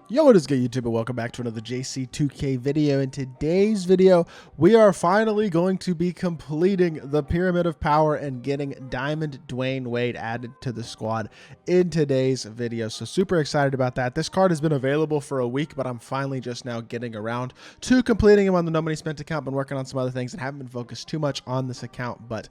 Yo, what is good, YouTube, and welcome back to another JC2K video. In today's video, we are finally going to be completing the Pyramid of Power and getting Diamond Dwayne Wade added to the squad in today's video. So super excited about that. This card has been available for a week, but I'm finally just now getting around to completing him on the No Money Spent account. Been working on some other things and haven't been focused too much on this account, but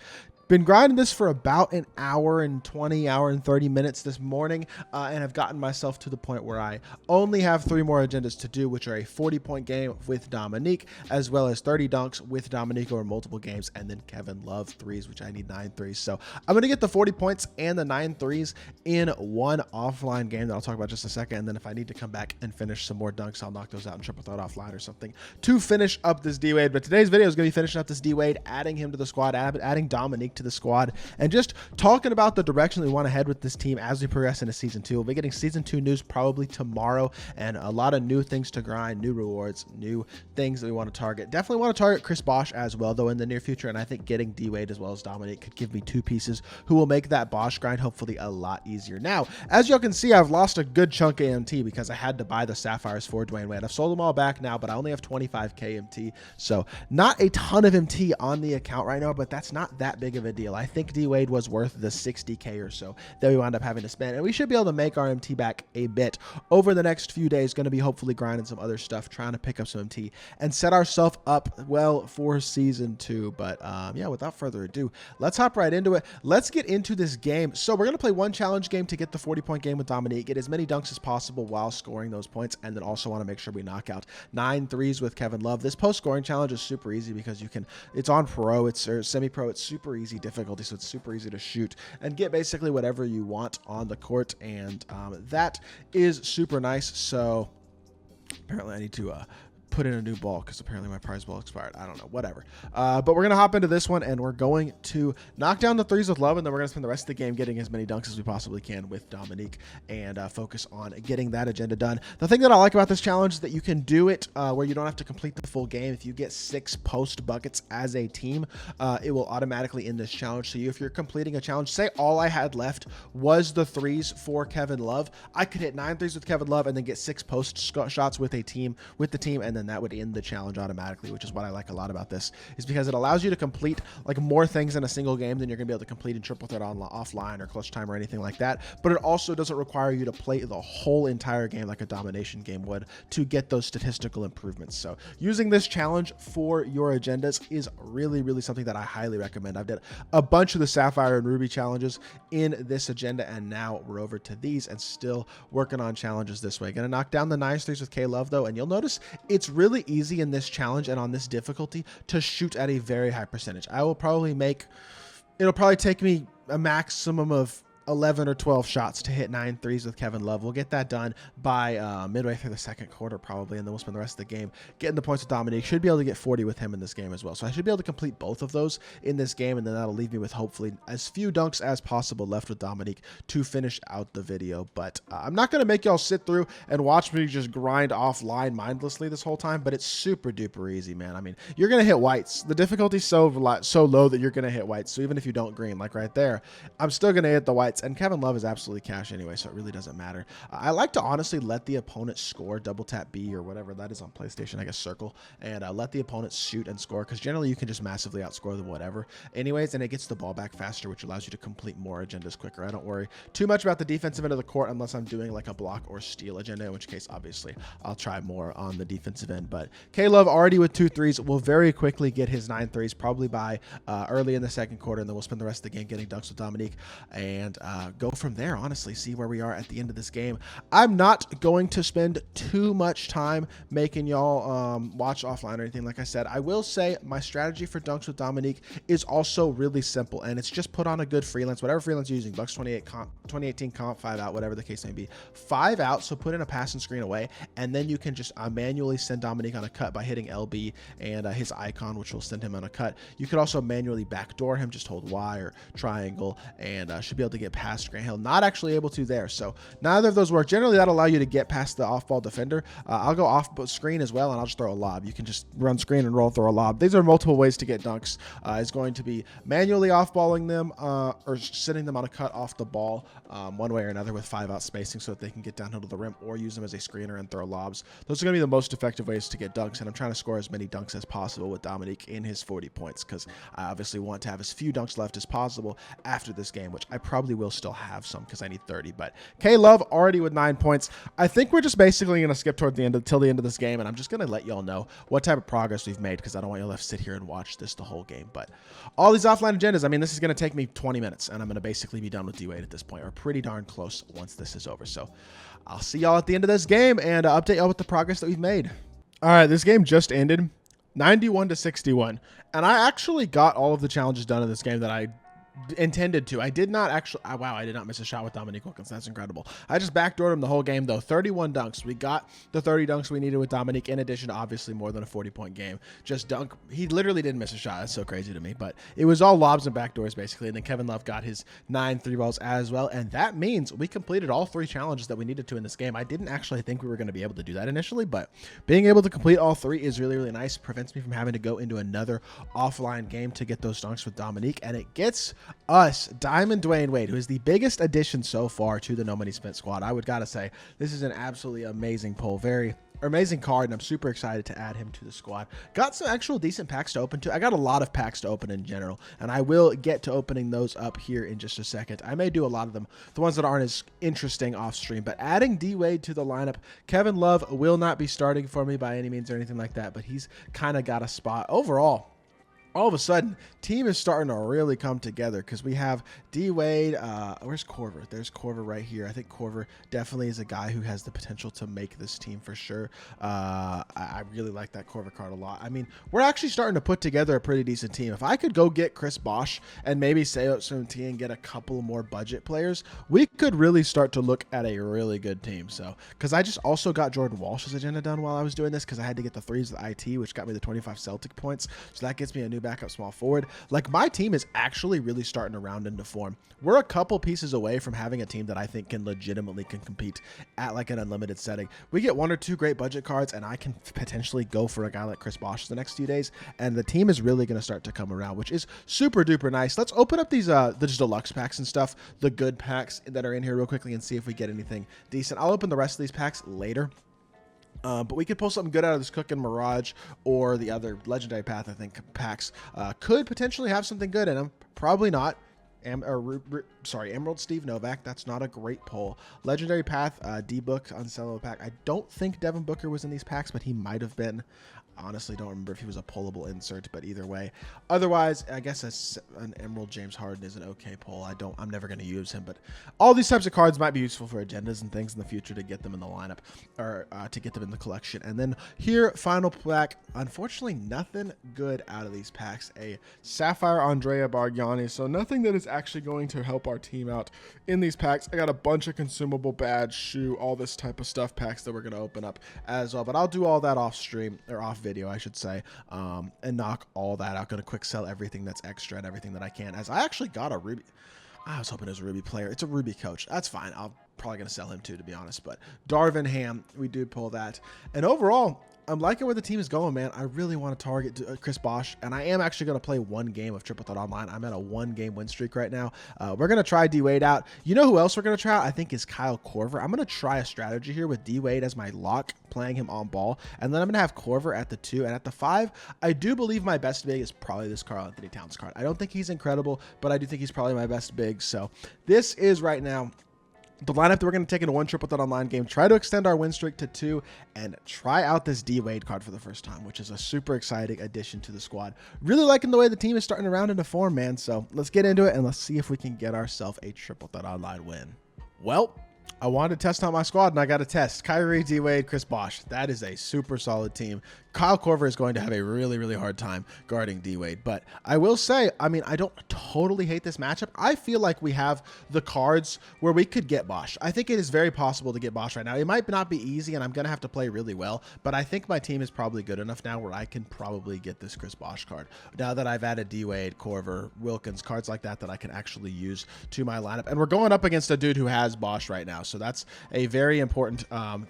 been grinding this for about an hour and 30 minutes this morning, and have gotten myself to the point where I only have 3 more agendas to do, which are a 40-point game with Dominique, as well as 30 dunks with Dominique over multiple games, and then Kevin Love threes, which I need 9 threes. So I'm going to get the 40 points and the 9 threes in one offline game that I'll talk about just a second, and then if I need to come back and finish some more dunks, I'll knock those out in triple threat offline or something to finish up this D-Wade. But today's video is going to be finishing up this D-Wade, adding him to the squad, adding Dominique to the squad, and just talking about the direction that we want to head with this team as we progress into season 2. We'll be getting season 2 news probably tomorrow, and a lot of new things to grind, new rewards, new things that we want to target. Definitely want to target Chris Bosh as well, though, in the near future, and I think getting D-Wade as well as Dominique could give me 2 pieces who will make that Bosh grind hopefully a lot easier. Now, as y'all can see, I've lost a good chunk of MT because I had to buy the Sapphires for Dwayne Wade. I've sold them all back now, but I only have 25k MT, so not a ton of MT on the account right now, but that's not that big of a deal. I think D-Wade was worth the 60k or so that we wound up having to spend, and we should be able to make our MT back a bit over the next few days. Going to be hopefully grinding some other stuff, trying to pick up some MT and set ourselves up well for season 2. But yeah, without further ado, let's hop right into it. Let's get into this game. So we're going to play one challenge game to get the 40-point game with Dominique, get as many dunks as possible while scoring those points, and then also want to make sure we knock out 9 threes with Kevin Love. This post-scoring challenge is super easy because you can, it's on pro, it's or semi-pro, it's super easy difficulty, so it's super easy to shoot and get basically whatever you want on the court, and that is super nice. So apparently I need to put in a new ball because apparently my prize ball expired. I don't know, whatever. But we're going to hop into this one, and we're going to knock down the threes with Love, and then we're going to spend the rest of the game getting as many dunks as we possibly can with Dominique, and focus on getting that agenda done. The thing that I like about this challenge is that you can do it where you don't have to complete the full game. If you get 6 post buckets as a team, it will automatically end this challenge. So if you're completing a challenge, say all I had left was the threes for Kevin Love, I could hit 9 threes with Kevin Love and then get 6 post shots with the team, and then that would end the challenge automatically, which is what I like a lot about this, is because it allows you to complete like more things in a single game than you're gonna be able to complete in triple threat offline or clutch time or anything like that. But it also doesn't require you to play the whole entire game like a domination game would to get those statistical improvements. So using this challenge for your agendas is really, really something that I highly recommend. I've done a bunch of the Sapphire and Ruby challenges in this agenda, and now we're over to these and still working on challenges this way. Gonna knock down the 9 threes with K Love though, and you'll notice it's really easy in this challenge and on this difficulty to shoot at a very high percentage. I will probably make, it'll probably take me a maximum of 11 or 12 shots to hit 9 threes with Kevin Love. We'll get that done by midway through the second quarter probably, and then we'll spend the rest of the game getting the points with Dominique. Should be able to get 40 with him in this game as well. So I should be able to complete both of those in this game, and then that'll leave me with hopefully as few dunks as possible left with Dominique to finish out the video. But I'm not going to make y'all sit through and watch me just grind offline mindlessly this whole time, but it's super duper easy, man. I mean, you're going to hit whites. The difficulty's so low that you're going to hit whites. So even if you don't green, like right there, I'm still going to hit the whites. And Kevin Love is absolutely cash anyway, so it really doesn't matter. I like to honestly let the opponent score, double tap B or whatever that is on PlayStation, I guess circle, and let the opponent shoot and score, because generally you can just massively outscore them whatever anyways, and it gets the ball back faster, which allows you to complete more agendas quicker. I don't worry too much about the defensive end of the court unless I'm doing like a block or steal agenda, in which case obviously I'll try more on the defensive end. But K-Love already with 2 threes will very quickly get his 9 threes probably by early in the second quarter, and then we'll spend the rest of the game getting dunks with Dominique and go from there, honestly, see where we are at the end of this game. I'm not going to spend too much time making y'all watch offline or anything. Like I said, I will say my strategy for dunks with Dominique is also really simple, and it's just put on a good freelance, whatever freelance you're using, Bucks 2018 comp, 5 out, whatever the case may be. 5 out, so put in a pass and screen away, and then you can just manually send Dominique on a cut by hitting LB and his icon, which will send him on a cut. You could also manually backdoor him, just hold Y or triangle, and should be able to get past Grant Hill. Not actually able to there. So neither of those work. Generally, that'll allow you to get past the off-ball defender. I'll go off screen as well, and I'll just throw a lob. You can just run screen and roll, throw a lob. These are multiple ways to get dunks. It's going to be manually off-balling them or sending them on a cut off the ball one way or another with 5-out spacing so that they can get downhill to the rim, or use them as a screener and throw lobs. Those are going to be the most effective ways to get dunks, and I'm trying to score as many dunks as possible with Dominique in his 40 points because I obviously want to have as few dunks left as possible after this game, which I probably will still have some because I need 30. But K-Love already with 9 points. I think we're just basically going to skip toward the end till the end of this game, and I'm just going to let y'all know what type of progress we've made because I don't want y'all to have to sit here and watch this the whole game. But all these offline agendas, I mean, this is going to take me 20 minutes, and I'm going to basically be done with D-Wade at this point, or pretty darn close once this is over. So I'll see y'all at the end of this game and update y'all with the progress that we've made. All right, this game just ended 91-61, and I actually got all of the challenges done in this game that I intended to. I did not actually, wow, I did not miss a shot with Dominique Wilkins. That's incredible. I just backdoored him the whole game though. 31 dunks. We got the 30 dunks we needed with Dominique, in addition to obviously more than a 40-point game. Just dunk. He literally didn't miss a shot. That's so crazy to me, but it was all lobs and backdoors basically. And then Kevin Love got his 9 3-balls as well. And that means we completed all 3 challenges that we needed to in this game. I didn't actually think we were going to be able to do that initially, but being able to complete all 3 is really, really nice. It prevents me from having to go into another offline game to get those dunks with Dominique. And it gets us Diamond Dwayne Wade, who is the biggest addition so far to the No Money Spent squad. I would gotta say, this is an absolutely amazing pull. Very amazing card, and I'm super excited to add him to the squad. Got some actual decent packs to open too. I got a lot of packs to open in general, and I will get to opening those up here in just a second. I may do a lot of them, the ones that aren't as interesting off stream, but adding D-Wade to the lineup, Kevin Love will not be starting for me by any means or anything like that, but he's kind of got a spot. Overall, all of a sudden, team is starting to really come together because we have D-Wade. Where's Korver? There's Korver right here. I think Korver definitely is a guy who has the potential to make this team for sure. I really like that Korver card a lot. I mean, we're actually starting to put together a pretty decent team. If I could go get Chris Bosh and maybe Seo Soon-T and get a couple more budget players, we could really start to look at a really good team. So, because I just also got Jordan Walsh's agenda done while I was doing this because I had to get the 3s with IT, which got me the 25 Celtic points. So that gets me a new backup small forward. Like, my team is actually really starting to round into form. We're a couple pieces away from having a team that I think can legitimately compete at like an unlimited setting. We get 1 or 2 great budget cards, and I can potentially go for a guy like Chris Bosh the next few days, and the team is really going to start to come around, which is super duper nice. Let's open up these the deluxe packs and stuff, the good packs that are in here real quickly, and see if we get anything decent. I'll open the rest of these packs later. But we could pull something good out of this Cookin' Mirage, or the other Legendary Path, I think, packs. Could potentially have something good in them. Probably not. Emerald Steve Novak. That's not a great pull. Legendary Path, D-Book on Cello pack. I don't think Devin Booker was in these packs, but he might have been. Honestly, don't remember if he was a pullable insert, but either way. Otherwise, I guess an Emerald James Harden is an okay pull. I'm never going to use him, but all these types of cards might be useful for agendas and things in the future to get them in the lineup, or to get them in the collection. And then here, final pack. Unfortunately, nothing good out of these packs. A Sapphire Andrea Bargnani, so nothing that is actually going to help our team out in these packs. I got a bunch of consumable badge, shoe, all this type of stuff packs that we're going to open up as well, but I'll do all that off stream, or off video, I should say, and knock all that out. Gonna quick sell everything that's extra and everything that I can, as I actually got a Ruby. I was hoping it was a Ruby player. It's a Ruby coach. That's fine. I'll probably gonna sell him too, to be honest, but Darvin Ham, we do pull that. And overall, I'm liking where the team is going, man. I really want to target Chris Bosh, and I am actually going to play 1 game of Triple Threat Online. I'm at a 1-game win streak right now. We're going to try D-Wade out. You know who else we're going to try out? I think is Kyle Korver. I'm going to try a strategy here with D-Wade as my lock, playing him on ball, and then I'm going to have Korver at the 2, and at the 5, I do believe my best big is probably this Karl-Anthony Towns card. I don't think he's incredible, but I do think he's probably my best big. So this is right now the lineup that we're going to take into 1 Triple Threat Online game, try to extend our win streak to 2, and try out this D-Wade card for the first time, which is a super exciting addition to the squad. Really liking the way the team is starting to round into form, man. So let's get into it, and let's see if we can get ourselves a Triple Threat Online win. Well, I wanted to test out my squad, and I got a test. Kyrie, D-Wade, Chris Bosh. That is a super solid team. Kyle Korver is going to have a really, really hard time guarding D-Wade. But I will say, I mean, I don't totally hate this matchup. I feel like we have the cards where we could get Bosch. I think it is very possible to get Bosch right now. It might not be easy, and I'm going to have to play really well, but I think my team is probably good enough now where I can probably get this Chris Bosch card. Now that I've added D-Wade, Korver, Wilkins, cards like that I can actually use to my lineup. And we're going up against a dude who has Bosch right now, so that's a very important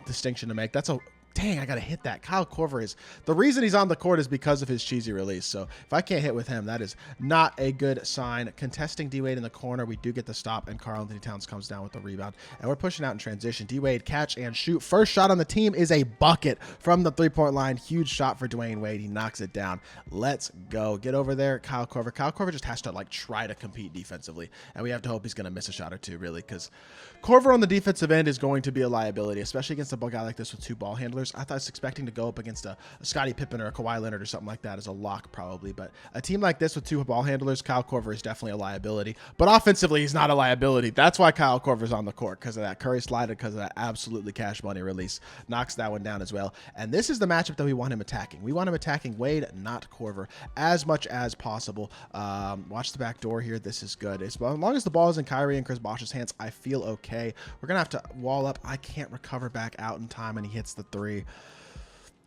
distinction to make. That's a dang, I got to hit that. Kyle Korver is the reason he's on the court is because of his cheesy release. So if I can't hit with him, that is not a good sign. Contesting D-Wade in the corner. We do get the stop, and Karl-Anthony Towns comes down with the rebound. And we're pushing out in transition. D-Wade catch and shoot. First shot on the team is a bucket from the three-point line. Huge shot for Dwyane Wade. He knocks it down. Let's go. Get over there, Kyle Korver. Kyle Korver just has to like try to compete defensively. And we have to hope he's going to miss a shot or two, really, because Korver on the defensive end is going to be a liability, especially against a guy like this with two ball handlers. I thought I was expecting to go up against a Scottie Pippen or a Kawhi Leonard or something like that as a lock probably, but a team like this with two ball handlers, Kyle Korver is definitely a liability, but offensively he's not a liability. That's why Kyle Korver's on the court, because of that Curry slide, because of that absolutely cash money release. Knocks that one down as well, and this is the matchup that we want him attacking. We want him attacking Wade, not Korver, as much as possible. Watch the back door here. This is good. As long as the ball is in Kyrie and Chris Bosh's hands, I feel okay. We're gonna have to wall up. I can't recover back out in time, and he hits the three.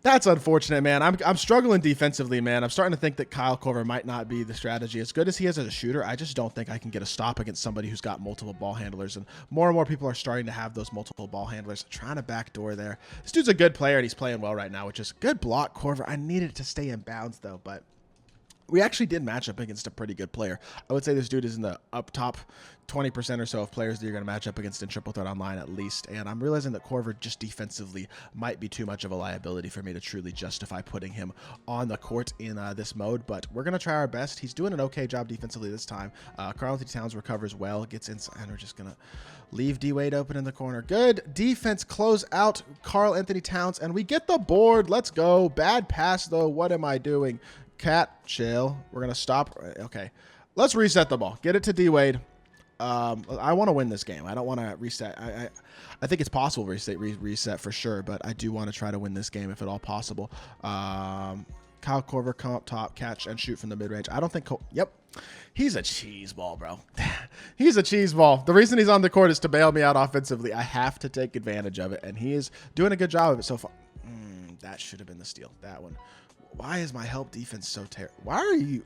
That's unfortunate, man. I'm struggling defensively, man. I'm starting to think that Kyle Korver might not be the strategy. As good as he is as a shooter, I just don't think I can get a stop against somebody who's got multiple ball handlers, and more people are starting to have those multiple ball handlers. Trying to backdoor there. This dude's a good player, and he's playing well right now, which is good block, Korver. I needed it to stay in bounds, though, but we actually did match up against a pretty good player. I would say this dude is in the up top 20% or so of players that you're going to match up against in Triple Threat Online at least. And I'm realizing that Korver just defensively might be too much of a liability for me to truly justify putting him on the court in this mode. But we're going to try our best. He's doing an okay job defensively this time. Karl-Anthony Towns recovers well, gets inside, and we're just going to leave D-Wade open in the corner. Good defense, close out Karl-Anthony Towns, and we get the board. Let's go. Bad pass, though. What am I doing? Cat, chill. We're going to stop. Okay. Let's reset the ball. Get it to D-Wade. I want to win this game. I don't want to reset. I think it's possible to reset for sure, but I do want to try to win this game if at all possible. Kyle Korver, come up top, catch, and shoot from the mid-range. I don't think... Yep. He's a cheese ball, bro. He's a cheese ball. The reason he's on the court is to bail me out offensively. I have to take advantage of it, and he is doing a good job of it so far. That should have been the steal. That one. Why is my help defense so terrible? Why are you...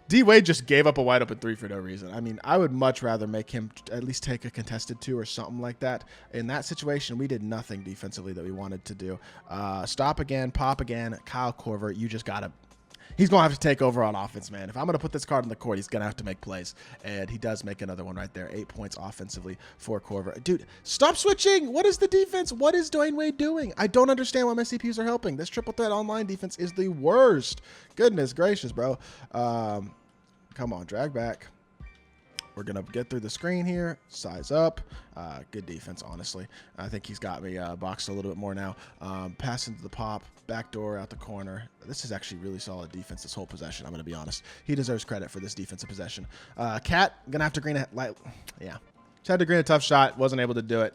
D-Wade just gave up a wide open three for no reason. I mean, I would much rather make him at least take a contested two or something like that. In that situation, we did nothing defensively that we wanted to do. Stop again, pop again. Kyle Korver, you just got to... He's going to have to take over on offense, man. If I'm going to put this card on the court, he's going to have to make plays. And he does make another one right there. 8 points offensively for Korver. Dude, stop switching. What is the defense? What is Dwyane Wade doing? I don't understand why my CPUs are helping. This Triple Threat Online defense is the worst. Goodness gracious, bro. Come on, drag back. We're going to get through the screen here. Size up. Good defense, honestly. I think he's got me boxed a little bit more now. Pass into the pop. Backdoor out the corner. This is actually really solid defense this whole possession, I'm going to be honest. He deserves credit for this defensive possession. Cat, going to have to green a light. Yeah. Just had to green a tough shot. Wasn't able to do it.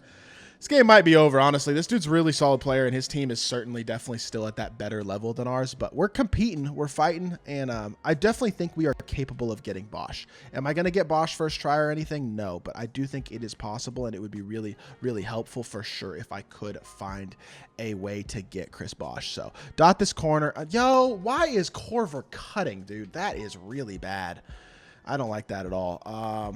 This game might be over, honestly. This dude's a really solid player, and his team is definitely still at that better level than ours. But we're competing, we're fighting, and I definitely think we are capable of getting Bosch. Am I going to get Bosch first try or anything? No, but I do think it is possible, and it would be really, really helpful for sure if I could find a way to get Chris Bosch. So, dot this corner. Yo, why is Korver cutting, dude? That is really bad. I don't like that at all.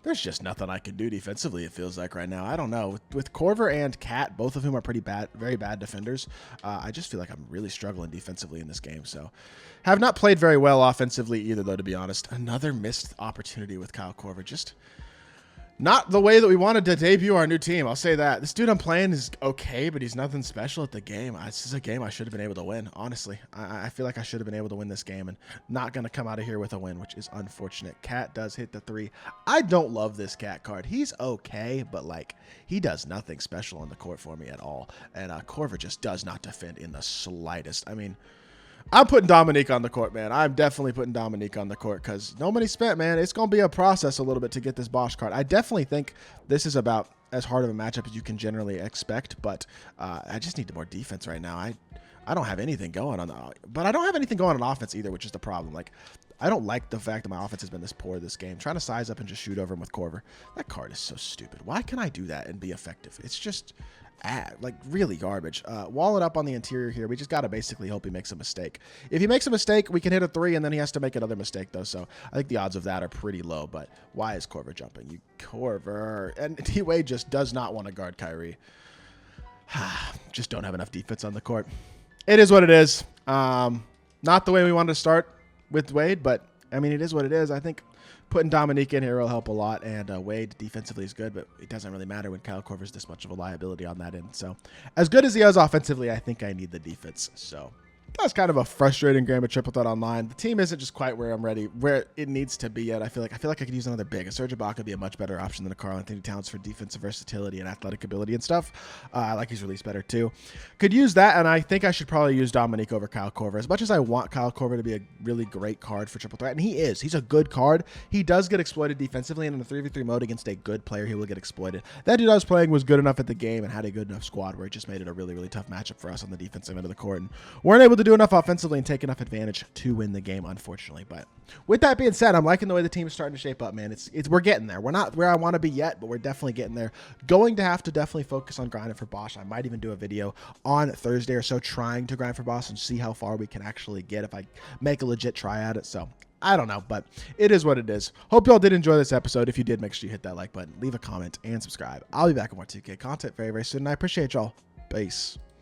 There's just nothing I can do defensively, it feels like right now. I don't know. With Korver and Cat, both of whom are pretty bad, very bad defenders, I just feel like I'm really struggling defensively in this game. So, have not played very well offensively either, though, to be honest. Another missed opportunity with Kyle Korver. Just not the way that we wanted to debut our new team. I'll say that. This dude I'm playing is okay, but he's nothing special at the game. This is a game I should have been able to win, honestly. I feel like I should have been able to win this game and not going to come out of here with a win, which is unfortunate. Cat does hit the three. I don't love this Cat card. He's okay, but, like, he does nothing special on the court for me at all. And Korver just does not defend in the slightest. I mean... I'm putting Dominique on the court, man. I'm definitely putting Dominique on the court because no money spent, man. It's going to be a process a little bit to get this Bosch card. I definitely think this is about as hard of a matchup as you can generally expect, but I just need more defense right now. I don't have anything going on, but I don't have anything going on offense either, which is the problem. Like, I don't like the fact that my offense has been this poor this game. Trying to size up and just shoot over him with Corver. That card is so stupid. Why can I do that and be effective? It's just like really garbage. Wall it up on the interior here. We just got to basically hope he makes a mistake. If he makes a mistake, we can hit a 3, and then he has to make another mistake, though. So I think the odds of that are pretty low. But why is Corver jumping? You Corver. And D-Wade just does not want to guard Kyrie. Just don't have enough defense on the court. It is what it is. Not the way we wanted to start with Wade, but I mean, it is what it is. I think putting Dominique in here will help a lot, and Wade defensively is good, but it doesn't really matter when Kyle Korver's this much of a liability on that end. So as good as he is offensively, I think I need the defense. So that's kind of a frustrating game of Triple Threat Online. The team isn't just quite where it needs to be yet. I feel like I could use another big. A Serge Ibaka would be a much better option than a Karl-Anthony Towns for defensive versatility and athletic ability and stuff. I like his release better too. Could use that, and I think I should probably use Dominique over Kyle Korver. As much as I want Kyle Korver to be a really great card for Triple Threat, and he is. He's a good card. He does get exploited defensively, and in a 3v3 mode against a good player, he will get exploited. That dude I was playing was good enough at the game and had a good enough squad where it just made it a really, really tough matchup for us on the defensive end of the court, and weren't able to do enough offensively and take enough advantage to win the game, unfortunately. But with that being said, I'm liking the way the team is starting to shape up, man. We're getting there. We're not where I want to be yet, but we're definitely getting there. Going to have to definitely focus on grinding for Bosch. I might even do a video on Thursday or so trying to grind for Bosch and see how far we can actually get if I make a legit try at it. So I don't know, but it is what it is. Hope y'all did enjoy this episode. If you did, make sure you hit that like button, leave a comment, and subscribe. I'll be back with more 2K content very, very soon, and I appreciate y'all. Peace.